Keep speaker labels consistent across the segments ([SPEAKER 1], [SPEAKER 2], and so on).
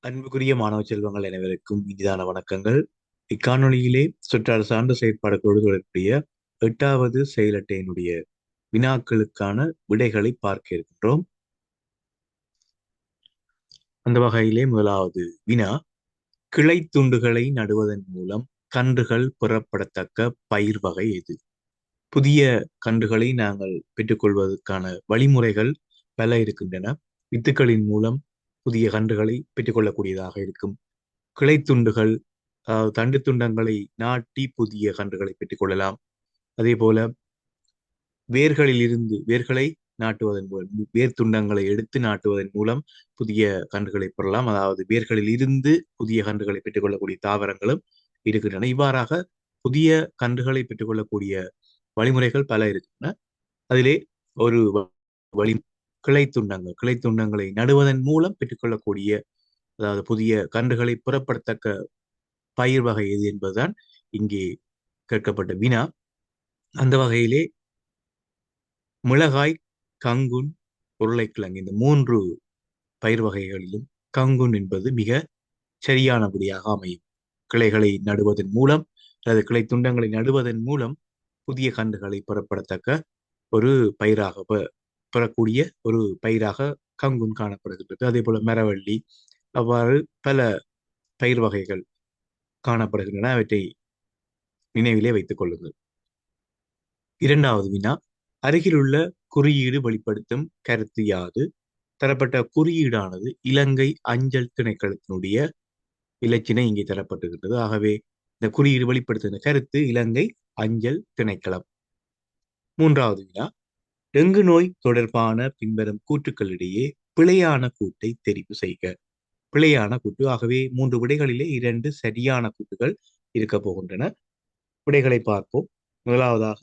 [SPEAKER 1] அன்புக்குரிய மாணவ செல்வங்கள் அனைவருக்கும் இனிதான வணக்கங்கள். இக்காணொளியிலே சுற்றாடல் சார்ந்த செயற்பாடுகளோடு தொடர்புடைய 8வது செயல் அட்டையினுடைய வினாக்களுக்கான விடைகளை பார்க்க இருக்கின்றோம். அந்த வகையிலே முதலாவது வினா, கிளை துண்டுகளை நடுவதன் மூலம் கன்றுகள் பெறப்படத்தக்க பயிர் வகை எது? புதிய கன்றுகளை நாங்கள் பெற்றுக்கொள்வதற்கான வழிமுறைகள் பல இருக்கின்றன. வித்துக்களின் மூலம் புதிய கன்றுகளை பெற்றுக்கொள்ளக்கூடியதாக இருக்கும். கிளைத்துண்டுகள், தண்டு துண்டங்களை நாட்டி புதிய கன்றுகளை பெற்றுக்கொள்ளலாம். அதே போல வேர்களை நாட்டுவதன் மூலம், வேர் துண்டங்களை எடுத்து நாட்டுவதன் மூலம் புதிய கன்றுகளை பெறலாம். அதாவது வேர்களில் இருந்து புதிய கன்றுகளை பெற்றுக்கொள்ளக்கூடிய தாவரங்களும் இருக்கின்றன. இவ்வாறாக புதிய கன்றுகளை பெற்றுக்கொள்ளக்கூடிய வழிமுறைகள் பல இருக்கின்றன. அதிலே ஒரு வழி கிளைத்துண்டங்களை நடுவதன் மூலம் பெற்றுக்கொள்ளக்கூடிய, அதாவது புதிய கன்றுகளை புறப்படத்தக்க பயிர் வகை எது என்பதுதான் இங்கே கேட்கப்பட்ட வினா. அந்த வகையிலே மிளகாய், கங்குன், உருளைக்கிழங்கு இந்த 3 பயிர் வகைகளிலும் கங்குன் என்பது மிக சரியானபடியாக அமையும். கிளைகளை நடுவதன் மூலம் அல்லது கிளை துண்டங்களை நடுவதன் மூலம் புதிய கன்றுகளை புறப்படத்தக்க ஒரு பயிராக பெறக்கூடிய ஒரு பயிராக கங்குன் காணப்படுகின்றது. அதே போல மரவள்ளி, அவ்வாறு பல பயிர் வகைகள் காணப்படுகின்றன. அவற்றை நினைவிலே வைத்துக் கொள்ளுங்கள். இரண்டாவது வினா, அருகிலுள்ள குறியீடு வெளிப்படுத்தும் கருத்து யாது? தரப்பட்ட குறியீடானது இலங்கை அஞ்சல் திணைக்களத்தினுடைய இலச்சினை இங்கே தரப்பட்டிருக்கிறது. ஆகவே இந்த குறியீடு வெளிப்படுத்துகிற கருத்து இலங்கை அஞ்சல் திணைக்களம். மூன்றாவது வினா, டெங்கு நோய் தொடர்பான பின்வரும் கூற்றுக்களிடையே பிழையான கூட்டை தெரிவு செய்க. பிழையான கூட்டு. ஆகவே 3 விடைகளிலே 2 சரியான கூட்டுகள் இருக்க போகின்றன. விடைகளை பார்ப்போம். முதலாவதாக,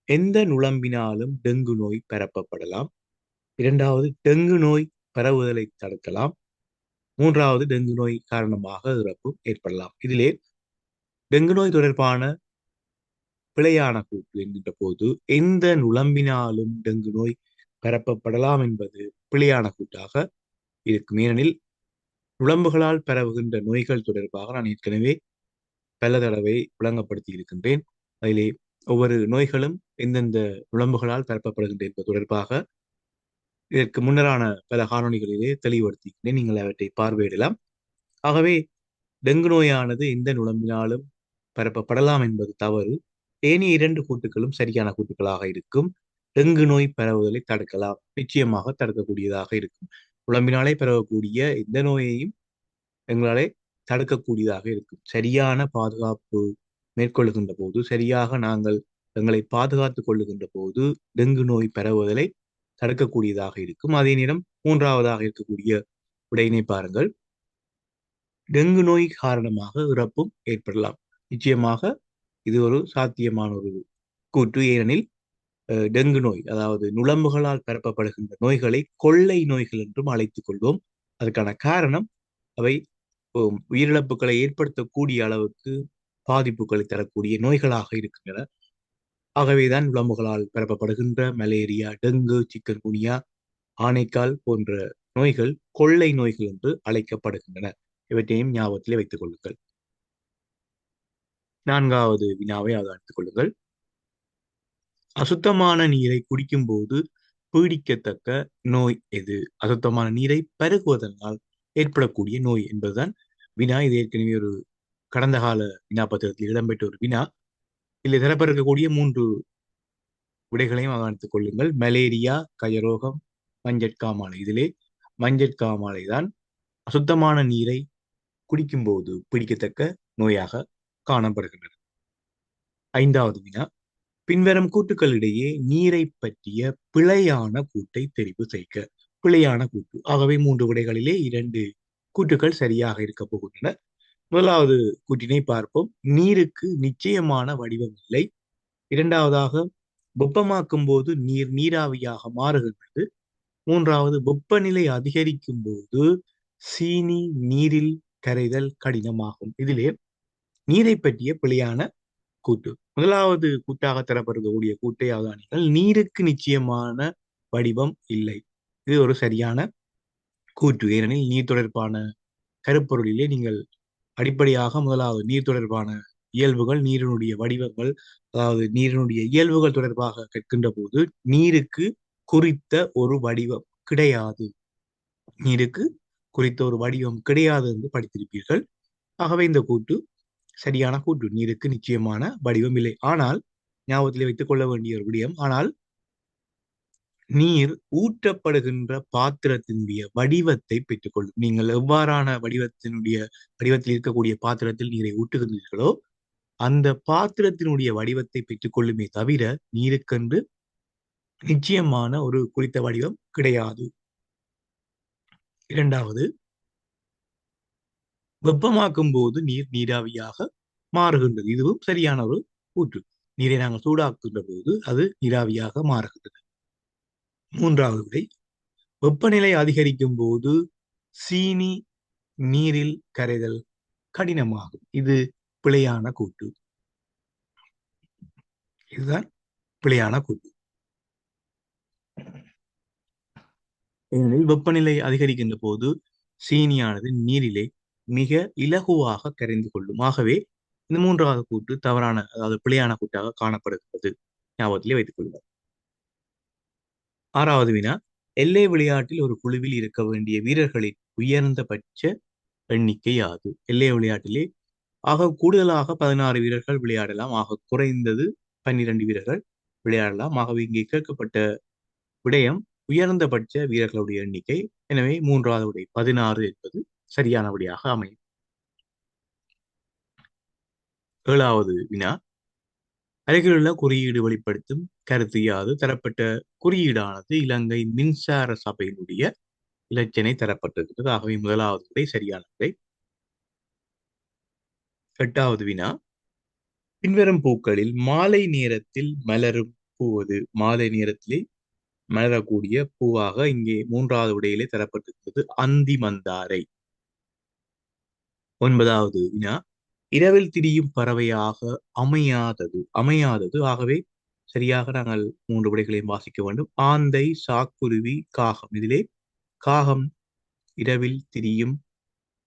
[SPEAKER 1] எந்த நுளம்பினாலும் டெங்கு நோய் பரப்பப்படலாம். இரண்டாவது, டெங்கு நோய் பரவுதலை தடுக்கலாம். மூன்றாவது, டெங்கு நோய் காரணமாக இறப்பும் ஏற்படலாம். இதிலே டெங்கு நோய் தொடர்பான பிழையான கூற்று என்கின்ற போது எந்த நுளம்பினாலும் டெங்கு நோய் பரப்பப்படலாம் என்பது பிழையான கூட்டாக இருக்கும். ஏனெனில் நுளம்புகளால் பரவுகின்ற நோய்கள் தொடர்பாக நான் ஏற்கனவே பல தடவை விளங்கப்படுத்தி இருக்கின்றேன். அதிலே ஒவ்வொரு நோய்களும் எந்தெந்த நுளம்புகளால் பரப்பப்படுகின்ற என்பது தொடர்பாக இதற்கு முன்னரான பல காணொலிகளிலே தெளிவுபடுத்தியிருக்கிறேன். நீங்கள் அவற்றை பார்வையிடலாம். ஆகவே டெங்கு நோயானது எந்த நுளம்பினாலும் பரப்பப்படலாம் என்பது தவறு. ஏனைய 2 கூட்டுகளும் சரியான கூட்டுகளாக இருக்கும். டெங்கு நோய் பரவுதலை தடுக்கலாம், நிச்சயமாக தடுக்கக்கூடியதாக இருக்கும். நுளம்பினாலே பரவக்கூடிய எந்த நோயையும் எங்களாலே தடுக்கக்கூடியதாக இருக்கும். சரியான பாதுகாப்பு மேற்கொள்ளுகின்ற போது, சரியாக நாங்கள் எங்களை பாதுகாத்துக் கொள்ளுகின்ற போது டெங்கு நோய் பரவுதலை தடுக்கக்கூடியதாக இருக்கும். அதே நேரம் மூன்றாவதாக இருக்கக்கூடிய விடையினை பாருங்கள். டெங்கு நோய் காரணமாக இறப்பும் ஏற்படலாம். நிச்சயமாக இது ஒரு சாத்தியமான ஒரு கூற்று. ஏனெனில் டெங்கு நோய், அதாவது நுளம்புகளால் பரப்பப்படுகின்ற நோய்களை கொள்ளை நோய்கள் என்றும் அழைத்துக் கொள்வோம். அதற்கான காரணம், அவை உயிரிழப்புகளை ஏற்படுத்தக்கூடிய அளவுக்கு பாதிப்புகளை தரக்கூடிய நோய்களாக இருக்கின்றன. ஆகவேதான் நுளம்புகளால் பரப்பப்படுகின்ற மலேரியா, டெங்கு, சிக்கன் குனியா, ஆனைக்கால் போன்ற நோய்கள் கொள்ளை நோய்கள் என்று அழைக்கப்படுகின்றன. இவற்றையும் ஞாபகத்திலே வைத்துக் கொள்ளுங்கள். நான்காவது வினாவை அவதானித்துக் கொள்ளுங்கள். அசுத்தமான நீரை குடிக்கும் போது பீடிக்கத்தக்க நோய் எது? அசுத்தமான நீரை பருகுவதனால் ஏற்படக்கூடிய நோய் என்பதுதான் வினா. இது ஏற்கனவே ஒரு கடந்த கால வினா பத்திரத்தில் இடம்பெற்ற ஒரு வினா. இதில் தரப்பட்டிருக்கக்கூடிய 3 விடைகளையும் அவதானித்துக் கொள்ளுங்கள். மலேரியா, கயரோகம், மஞ்சட்காமாலை. இதிலே மஞ்சட்காமாலை தான் அசுத்தமான நீரை குடிக்கும் போது பிடிக்கத்தக்க நோயாக காணப்படுகின்றது. ஐந்தாவது வினா, பின்வரும் கூட்டுக்களிடையே நீரை பற்றிய பிழையான கூட்டை தெரிவு செய்க. பிழையான கூட்டு. ஆகவே 3 விடைகளிலே 2 கூட்டுகள் சரியாக இருக்க போகின்றன. முதலாவது கூட்டினை பார்ப்போம். நீருக்கு நிச்சயமான வடிவம் இல்லை. இரண்டாவதாக, வெப்பமாக்கும் போது நீர் நீராவியாக மாறுகின்றது. மூன்றாவது, வெப்பநிலை அதிகரிக்கும் போது சீனி நீரில் கரைதல் கடினமாகும். இதிலே நீரை பற்றிய பிழையான கூட்டு. முதலாவது கூட்டாக தரப்படக்கூடிய கூட்டை அவதானிகள். நீருக்கு நிச்சயமான வடிவம் இல்லை. இது ஒரு சரியான கூற்று. ஏனெனில் நீர் தொடர்பான கருப்பொருளிலே நீங்கள் அடிப்படையாக முதலாவது நீர் தொடர்பான இயல்புகள், நீரினுடைய வடிவங்கள், அதாவது நீரினுடைய இயல்புகள் தொடர்பாக கற்கின்ற போது நீருக்கு குறித்த ஒரு வடிவம் கிடையாது. நீருக்கு குறித்த ஒரு வடிவம் கிடையாது என்று படித்திருப்பீர்கள். ஆகவே இந்த கூற்று சரியான கூற்று. நீருக்கு நிச்சயமான வடிவம் இல்லை. ஆனால் ஞாபகத்திலே வைத்துக் கொள்ள வேண்டிய ஒரு விடயம், ஆனால் நீர் ஊற்றப்படுகின்ற பாத்திரத்தினுடைய வடிவத்தை பெற்றுக்கொள்ளும். நீங்கள் எவ்வாறான வடிவத்தில் இருக்கக்கூடிய பாத்திரத்தில் நீரை ஊற்றுகின்றீர்களோ அந்த பாத்திரத்தினுடைய வடிவத்தை பெற்றுக்கொள்ளுமே தவிர நீருக்கென்று நிச்சயமான ஒரு குறித்த வடிவம் கிடையாது. இரண்டாவது, வெப்பமாக்கும் போது நீர் நீராவியாக மாறுகின்றது. இதுவும் சரியான ஒரு கூற்று. நீரை நாங்கள் சூடாக்குகின்ற போது அது நீராவியாக மாறுகின்றது. மூன்றாவது விடை, வெப்பநிலை அதிகரிக்கும் போது சீனி நீரில் கரைதல் கடினமாகும். இது பிழையான கூற்று. இதுதான் பிழையான கூற்று. ஏனெனில் வெப்பநிலை அதிகரிக்கின்ற போது சீனியானது நீரிலே மிக இலகுவாக கரைந்து கொள்ளும். ஆகவே இந்த மூன்றாவது கூற்று தவறான, அதாவது பிழையான கூற்றாக காணப்படுகிறது. ஞாபகத்திலே வைத்துக் கொள்ளுங்கள். ஆறாவது வினா, எல்லை விளையாட்டில் ஒரு குழுவில் இருக்க வேண்டிய வீரர்களின் உயர்ந்தபட்ச எண்ணிக்கை யாது? எல்லை விளையாட்டிலே ஆக கூடுதலாக 16 வீரர்கள் விளையாடலாம். ஆக குறைந்தது 12 வீரர்கள் விளையாடலாம். ஆகவே இங்கே கேட்கப்பட்ட விடயம் உயர்ந்தபட்ச வீரர்களுடைய எண்ணிக்கை. எனவே மூன்றாவது விடை 16 என்பது சரியான விடையாக அமையும். ஏழாவது வினா, அருகிலுள்ள குறியீடு வெளிப்படுத்தும் கருத்து யாது? தரப்பட்ட குறியீடானது இலங்கை மின்சார சபையினுடைய இலச்சினை தரப்பட்டிருக்கிறது. ஆகவே முதலாவது விடை சரியான விடை. எட்டாவது வினா, பின்வரும் பூக்களில் மாலை நேரத்தில் மலரும் பூவது? மாலை நேரத்திலே மலரக்கூடிய பூவாக இங்கே மூன்றாவது விடையிலே தரப்பட்டிருக்கிறது அந்தி மந்தாரை. ஒன்பதாவது வினா, இரவில் திரியும் பறவையாக அமையாதது. ஆகவே சரியாக நாங்கள் மூன்று விடைகளையும் வாசிக்க வேண்டும். ஆந்தை, சாக்குருவி, காகம். இதிலே காகம் இரவில் திரியும்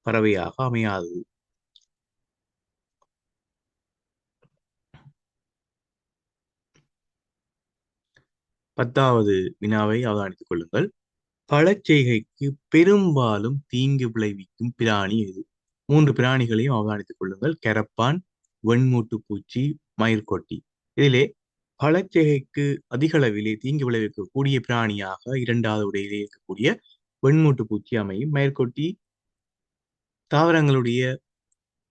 [SPEAKER 1] பறவையாக அமையாதது. பத்தாவது வினாவை அவதானித்துக் கொள்ளுங்கள். பழச்செய்கைக்கு பெரும்பாலும் தீங்கு விளைவிக்கும் பிராணி எது? மூன்று பிராணிகளையும் அவதானித்துக் கொள்ளுங்கள். கரப்பான், வெண்மூட்டு பூச்சி, மயிர்கொட்டி. இதிலே பழச்செய்கைக்கு அதிக அளவிலே தீங்கு விளைவிக்கக்கூடிய பிராணியாக இரண்டாவது உடையிலே இருக்கக்கூடிய வெண்மூட்டு பூச்சி அமையும். மயிர்கொட்டி தாவரங்களுடைய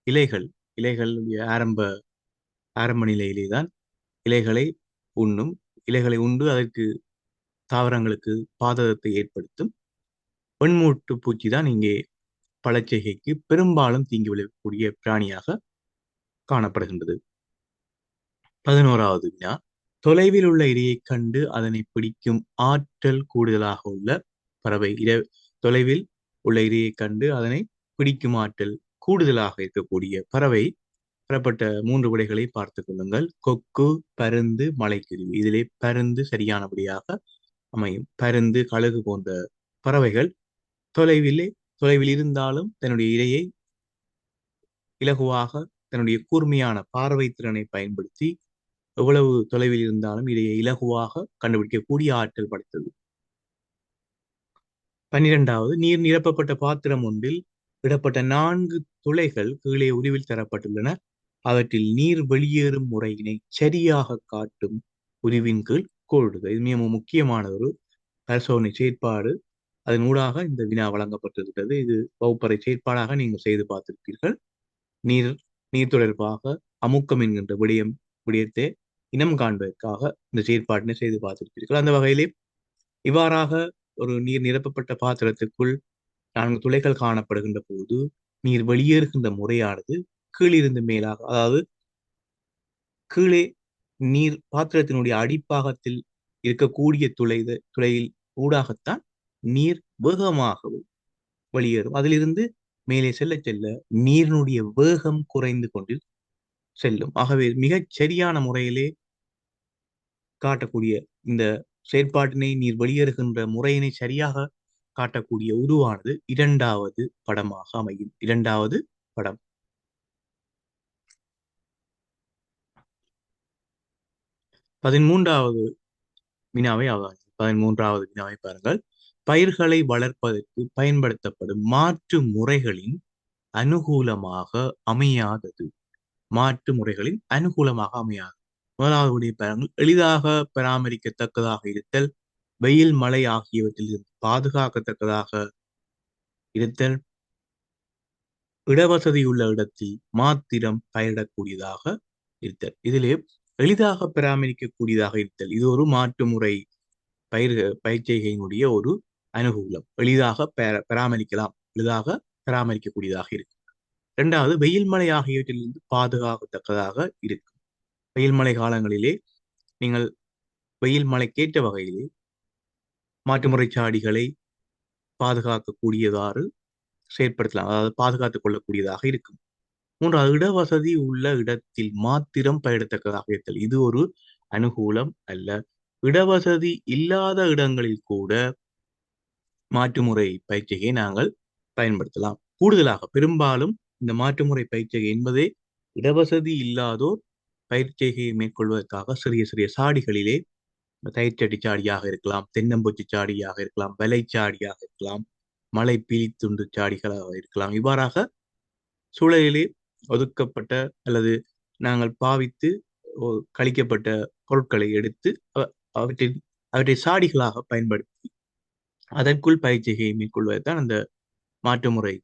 [SPEAKER 1] இலைகளுடைய ஆரம்ப நிலையிலே தான் இலைகளை உண்ணும். இலைகளை உண்டு அதற்கு தாவரங்களுக்கு பாதகத்தை ஏற்படுத்தும். வெண்மூட்டு பூச்சி தான் இங்கே பழச்செய்கைக்கு பெரும்பாலும் தீங்கு விளைவிக்கக்கூடிய பிராணியாக காணப்படுகின்றது. 11வது வினா, தொலைவில் உள்ள இரையை கண்டு அதனை பிடிக்கும் ஆற்றல் கூடுதலாக உள்ள பறவை. தொலைவில் உள்ள இரையை கண்டு அதனை பிடிக்கும் ஆற்றல் கூடுதலாக இருக்கக்கூடிய பறவை. பெறப்பட்ட மூன்று விடைகளை பார்த்துக் கொள்ளுங்கள். கொக்கு, பருந்து, மலைக்குருவி. இதிலே பருந்து சரியானபடியாக அமையும். பருந்து, கழுகு போன்ற பறவைகள் தொலைவில் இருந்தாலும் தன்னுடைய இரையை இலகுவாக தன்னுடைய கூர்மையான பார்வை திறனை பயன்படுத்தி எவ்வளவு தொலைவில் இருந்தாலும் இதையை இலகுவாக கண்டுபிடிக்கக்கூடிய ஆற்றல் படைத்தது. 12வது, நீர் நிரப்பப்பட்ட பாத்திரம் ஒன்றில் இடப்பட்ட 4 துளைகள் கீழே உருவில் தரப்பட்டுள்ளன. அவற்றில் நீர் வெளியேறும் முறையினை சரியாக காட்டும் உருவின் கீழ் கோடுக. இது மிக முக்கியமான ஒரு பரிசோதனை செயற்பாடு. அதன் ஊடாக இந்த வினா வழங்கப்பட்டிருக்கிறது. இது வகுப்பறை செயற்பாடாக நீங்கள் செய்து பார்த்திருப்பீர்கள். நீர் நீர் தொடர்பாக அமுக்கம் என்கின்ற விடயத்தை இனம் காண்பதற்காக இந்த செயற்பாட்டினை செய்து பார்த்திருப்பீர்கள். அந்த வகையிலே இவ்வாறாக ஒரு நீர் நிரப்பப்பட்ட பாத்திரத்திற்குள் 4 துளைகள் காணப்படுகின்ற போது நீர் வெளியேறுகின்ற முறையானது கீழிருந்து மேலாக, அதாவது கீழே நீர் பாத்திரத்தினுடைய அடிப்பாகத்தில் இருக்கக்கூடிய துளையில் ஊடாகத்தான் நீர் வேகமாக வெளியேறும். அதிலிருந்து மேலே செல்ல செல்ல நீரினுடைய வேகம் குறைந்து கொண்டு செல்லும். ஆகவே மிகச் சரியான முறையிலே காட்டக்கூடிய இந்த செயற்பாட்டினை, நீர் வெளியேறுகின்ற முறையினை சரியாக காட்டக்கூடிய உருவானது இரண்டாவது படமாக அமையும். இரண்டாவது படம். 13வது வினாவை அவதானியுங்கள். 13வது வினாவை பாருங்கள். பயிர்களை வளர்ப்பதற்கு பயன்படுத்தப்படும் மாற்று முறைகளின் அனுகூலமாக அமையாதது. மாற்று முறைகளின் அனுகூலமாக அமையாது. முதலாவது விடை பாருங்கள். எளிதாக பராமரிக்கத்தக்கதாக இருத்தல், வெயில் மழை ஆகியவற்றில் இருந்து பாதுகாக்கத்தக்கதாக இருத்தல், இடவசதியுள்ள இடத்தில் மாத்திரம் பயிரிடக்கூடியதாக இருத்தல். இதிலே எளிதாக பராமரிக்கக்கூடியதாக இருத்தல் இது ஒரு மாற்று முறை பயிர் செய்கையினுடைய ஒரு அனுகூலம். எளிதாக பராமரிக்கலாம், எளிதாக பராமரிக்கக்கூடியதாக இருக்கும். இரண்டாவது, வெயில் மழை ஆகியவற்றிலிருந்து பாதுகாக்கத்தக்கதாக இருக்கும். வெயில் மழை காலங்களிலே நீங்கள் வெயில் மழைக்கேற்ற வகையிலே மாற்றுமுறை சாடிகளை பாதுகாக்கக்கூடியவாறு செயற்படுத்தலாம், அதாவது பாதுகாத்துக் கொள்ளக்கூடியதாக இருக்கும். மூன்றாவது, இடவசதி உள்ள இடத்தில் மாத்திரம் பயிரிடத்தக்கதாக இருத்தல் இது ஒரு அனுகூலம் அல்ல. இடவசதி இல்லாத இடங்களில் கூட மாற்றுமுறை பயிற்சியை நாங்கள் பயன்படுத்தலாம். கூடுதலாக பெரும்பாலும் இந்த மாற்றுமுறை பயிற்சிகை என்பதே இடவசதி இல்லாதோர் பயிற்சிகையை மேற்கொள்வதற்காக சிறிய சிறிய சாடிகளிலே தயிர்ச்சட்டி சாடியாக இருக்கலாம், தென்னம்பூச்சி சாடியாக இருக்கலாம், வலைச்சாடியாக இருக்கலாம், மலை பீலித்துண்டு சாடிகளாக இருக்கலாம். இவ்வாறாக சூழலிலே ஒதுக்கப்பட்ட அல்லது நாங்கள் பாவித்து கழிக்கப்பட்ட பொருட்களை எடுத்து அவற்றை சாடிகளாக பயன்படுத்தி அதற்குள் பயிற்சிகையை மேற்கொள்வதுதான் அந்த மாற்றுமுறை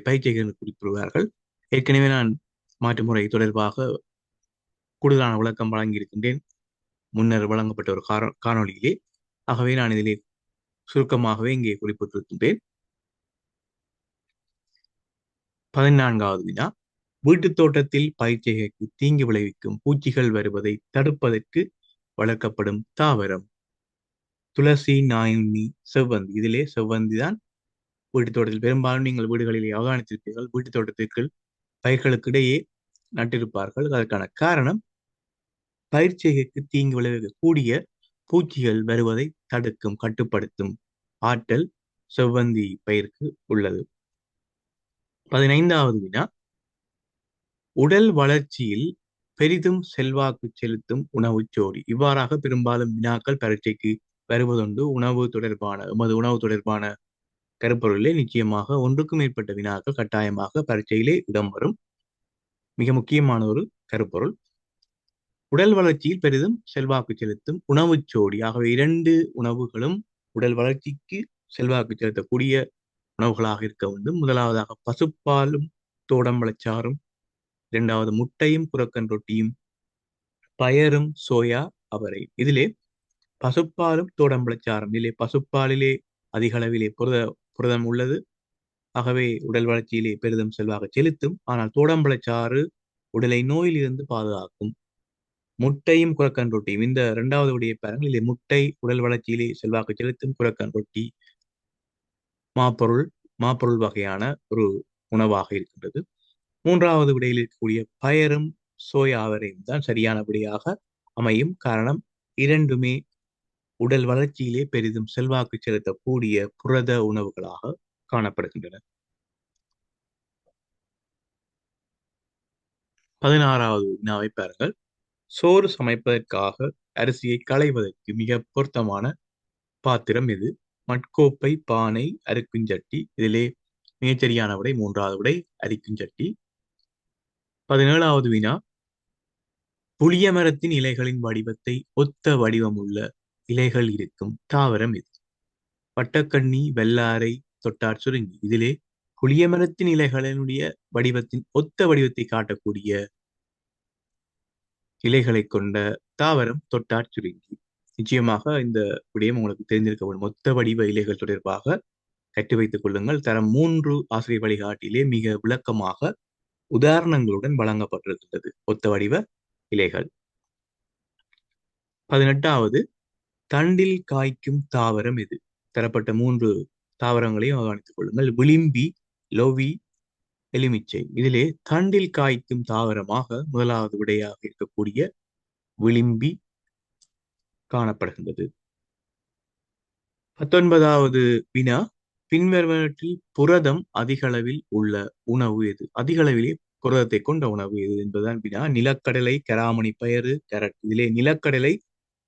[SPEAKER 1] பயிற்சிகள் குறிப்பிடுவார்கள். ஏற்கனவே நான் மாற்றுமுறை தொடர்பாக கூடுதலான விளக்கம் வழங்கியிருக்கின்றேன் முன்னர் வழங்கப்பட்ட ஒரு காணொலியிலே. ஆகவே நான் இதிலே சுருக்கமாகவே இங்கே குறிப்பிட்டிருக்கின்றேன். 14வது வினா, வீட்டுத் தோட்டத்தில் பயிர்ச்செய்கைக்கு தீங்கு விளைவிக்கும் பூச்சிகள் வருவதை தடுப்பதற்கு வளர்க்கப்படும் தாவரம். துளசி, நாயுண்ணி, செவ்வந்தி. இதிலே செவ்வந்தி தான் வீட்டுத் தோட்டத்தில் பெரும்பாலும் நீங்கள் வீடுகளிலே அவதானித்திருப்பீர்கள். வீட்டுத் தோட்டத்திற்கு பயிர்களுக்கு இடையே நட்டிருப்பார்கள். அதற்கான காரணம் பயிர்ச்செய்கைக்கு தீங்கு விளைவிக்கக்கூடிய பூச்சிகள் வருவதை தடுக்கும், கட்டுப்படுத்தும் ஆற்றல் செவ்வந்தி பயிருக்கு உள்ளது. 15வது வினா, உடல் வளர்ச்சியில் பெரிதும் செல்வாக்கு செலுத்தும் உணவு ஜோடி. இவ்வாறாக பெரும்பாலும் வினாக்கள் பரீட்சைக்கு வருவதுண்டு. உணவு தொடர்பான கருப்பொருளிலே நிச்சயமாக ஒன்றுக்கும் மேற்பட்ட வினாக்கள் கட்டாயமாக பரீட்சையிலே இடம்பெறும். மிக முக்கியமான ஒரு கருப்பொருள். உடல் வளர்ச்சியில் பெரிதும் செல்வாக்கு செலுத்தும் உணவு ஜோடி. ஆகவே இரண்டு உணவுகளும் உடல் வளர்ச்சிக்கு செல்வாக்கு செலுத்தக்கூடிய உணவுகளாக இருக்க வேண்டும். முதலாவதாக பசுப்பாலும் தோடம்பழச்சாறும், இரண்டாவது முட்டையும் புறக்கன் ரொட்டியும், பயரும் சோயா அவரை. இதிலே பசுப்பாலும் தோடம்பழச்சாறும். இதிலே பசுப்பாலிலே அதிக அளவிலே புரதம் உள்ளது. ஆகவே உடல் வளர்ச்சியிலே பெரிதும் செல்வாக்கு செலுத்தும். ஆனால் தோடம்பழச்சாறு உடலை நோயிலிருந்து பாதுகாக்கும். முட்டையும் குரக்கன் ரொட்டியும், இந்த இரண்டாவது உடைய பாருங்கள். இதிலே முட்டை உடல் வளர்ச்சியிலே செல்வாக்கு செலுத்தும், குரக்கன் ரொட்டி மாப்பொருள் வகையான ஒரு உணவாக இருக்கின்றது. மூன்றாவது விடையில் இருக்கக்கூடிய பயரும் சோயா அவரையும் தான் சரியான விடையாக அமையும். காரணம், இரண்டுமே உடல் வளர்ச்சியிலே பெரிதும் செல்வாக்கு செலுத்தக்கூடிய புரத உணவுகளாக காணப்படுகின்றன. 16வது வினாவை பாருங்கள். சோறு சமைப்பதற்காக அரிசியை களைவதற்கு மிக பொருத்தமான பாத்திரம் எது? மட்கோப்பை, பானை, அரிக்குஞ்சட்டி. இதிலே மிகச்சரியான விடை 3வது விடை அரிக்குஞ்சட்டி. 17வது வினா, புளிய மரத்தின் இலைகளின் வடிவத்தை ஒத்த வடிவமுள்ள இலைகள் இருக்கும் தாவரம் எது? பட்டக்கண்ணி, வெள்ளாரை, தொட்டார் சுருங்கி. இதிலே புளிய மரத்தின் இலைகளினுடைய வடிவத்தின் ஒத்த வடிவத்தை காட்டக்கூடிய இலைகளை கொண்ட தாவரம் தொட்டார் சுருங்கி. நிச்சயமாக இந்த விடயம் உங்களுக்கு தெரிந்திருக்க வேண்டும். மொத்த வடிவ இலைகள் தொடர்பாக கற்று வைத்துக் கொள்ளுங்கள். தரம் 3 ஆசிரியர் வழிகாட்டிலே மிக விளக்கமாக உதாரணங்களுடன் வழங்கப்பட்டிருக்கிறது ஒத்த வடிவ இலைகள். 18வது, தண்டில் காய்க்கும் தாவரம் எது? தரப்பட்ட 3 தாவரங்களையும் கவனித்துக் கொள்ளுங்கள். விளிம்பி, லொவி, எலுமிச்சை. இதிலே தண்டில் காய்க்கும் தாவரமாக முதலாவது விடையாக இருக்கக்கூடிய விளிம்பி காணப்படுகின்றது. 19வது வினா, பின்வருவனவற்றில் புரதம் அதிக அளவில் உள்ள உணவு எது? அதிக அளவிலே புரதத்தை கொண்ட உணவு எது என்பதுதான் வினா. நிலக்கடலை, கராமணி பயறு, கேரட். இதிலே நிலக்கடலை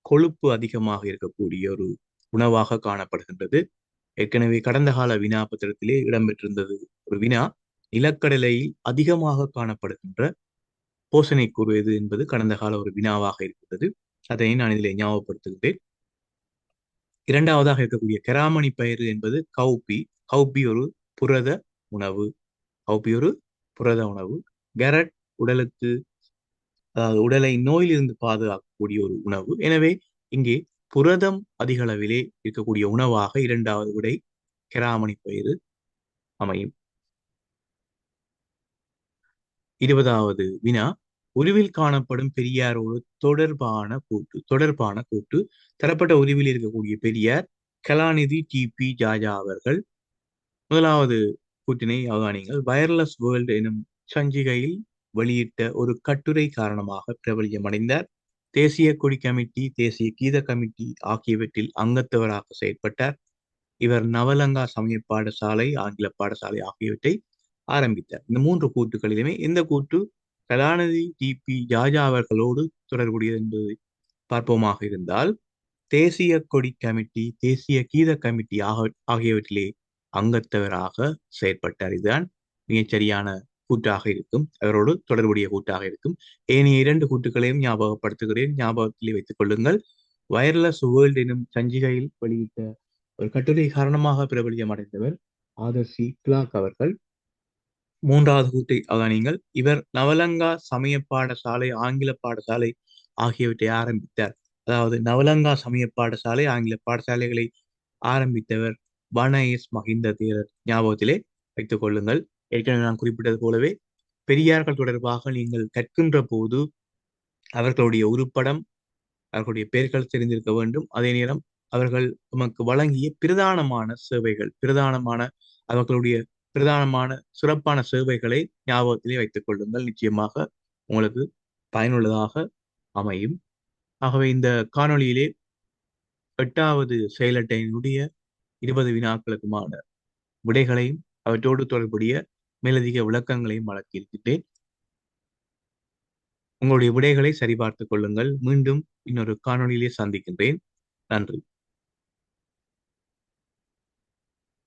[SPEAKER 1] கொழுப்பு அதிகமாக இருக்கக்கூடிய ஒரு உணவாக காணப்படுகின்றது. ஏற்கனவே கடந்த கால வினா பத்திரத்திலே இடம்பெற்றிருந்தது ஒரு வினா. நிலக்கடலையில் அதிகமாக காணப்படுகின்ற போசணைக்கூறு எது என்பது கடந்த கால ஒரு வினாவாக இருக்கிறது. அதை நான் இதிலே ஞாபகப்படுத்துகின்றேன். இரண்டாவதாக இருக்கக்கூடிய கராமணி பயிறு என்பது கௌபி. கௌபி ஒரு புரத உணவு. கௌபி ஒரு புரத உணவு. கேரட் உடலுக்கு, அதாவது உடலை நோயிலிருந்து பாதுகாக்கக்கூடிய ஒரு உணவு. எனவே இங்கே புரதம் அதிக அளவிலே இருக்கக்கூடிய உணவாக இரண்டாவது விடை கராமணி பயிறு அமையும். 20வது வினா, உருவில் காணப்படும் பெரியாரோடு தொடர்பான கூட்டு. தரப்பட்ட உருவில் இருக்கக்கூடிய பெரியார் கலாநிதி டிபி ஜாஜா அவர்கள். முதலாவது கூட்டினை அவதானிகள். வயர்லெஸ் வேர்ல்டு எனும் சஞ்சிகையில் வெளியிட்ட ஒரு கட்டுரை காரணமாக பிரபல்யமடைந்தார். தேசிய கொடி கமிட்டி, தேசிய கீத கமிட்டி ஆகியவற்றில் அங்கத்தவராக செயற்பட்டார். இவர் நவலங்கா சமய பாடசாலை, ஆங்கில பாடசாலை ஆகியவற்றை ஆரம்பித்தார். இந்த மூன்று கூட்டுகளிலுமே எந்த கூட்டு கலாநிதி டிபி ஜாஜா அவர்களோடு தொடர்புடையது என்பதை பார்ப்போமாக இருந்தால், தேசிய கொடி கமிட்டி, தேசிய கீத கமிட்டி ஆகியவற்றிலே அங்கத்தவராக செயற்பட்டார். இதுதான் மிகச்சரியான கூட்டாக இருக்கும், அவரோடு தொடர்புடைய கூட்டாக இருக்கும். ஏனைய இரண்டு கூட்டுகளையும் ஞாபகப்படுத்துகிறேன், ஞாபகத்திலே வைத்துக் கொள்ளுங்கள். வயர்லெஸ் வேர்ல்ட் எனும் சஞ்சிகையில் வெளியிட்ட ஒரு கட்டுரை காரணமாக பிரபலியம் அடைந்தவர் ஆதர்சி கிளாக் அவர்கள். மூன்றாவது கூட்டை அவதானியுங்கள். இவர் நவலங்கா சமய பாடசாலை, ஆங்கில பாடசாலை ஆகியவற்றை ஆரம்பித்தார். அதாவது நவலங்கா சமய பாடசாலை, ஆங்கில பாடசாலைகளை ஆரம்பித்தவர் வன எஸ் மகிந்த தேரர். ஞாபகத்திலே வைத்துக் கொள்ளுங்கள். ஏற்கனவே நான் குறிப்பிட்டது போலவே பெரியார்கள் தொடர்பாக நீங்கள் கற்கின்ற போது அவர்களுடைய உருப்படம், அவர்களுடைய பெயர்கள் தெரிந்திருக்க வேண்டும். அதே நேரம் அவர்கள் நமக்கு வழங்கிய பிரதானமான சேவைகள், அவர்களுடைய பிரதானமான சிறப்பான சேவைகளை ஞாபகத்திலே வைத்துக் கொள்ளுங்கள். நிச்சயமாக உங்களுக்கு பயனுள்ளதாக அமையும். ஆகவே இந்த காணொளியிலே 8வது செயலட்டையினுடைய 20 வினாக்களுக்குமான விடைகளையும் அவற்றோடு தொடர்புடைய மேலதிக விளக்கங்களையும் வழங்கியிருக்கின்றேன். உங்களுடைய விடைகளை சரிபார்த்துக் கொள்ளுங்கள். மீண்டும் இன்னொரு காணொளியிலே சந்திக்கின்றேன். நன்றி.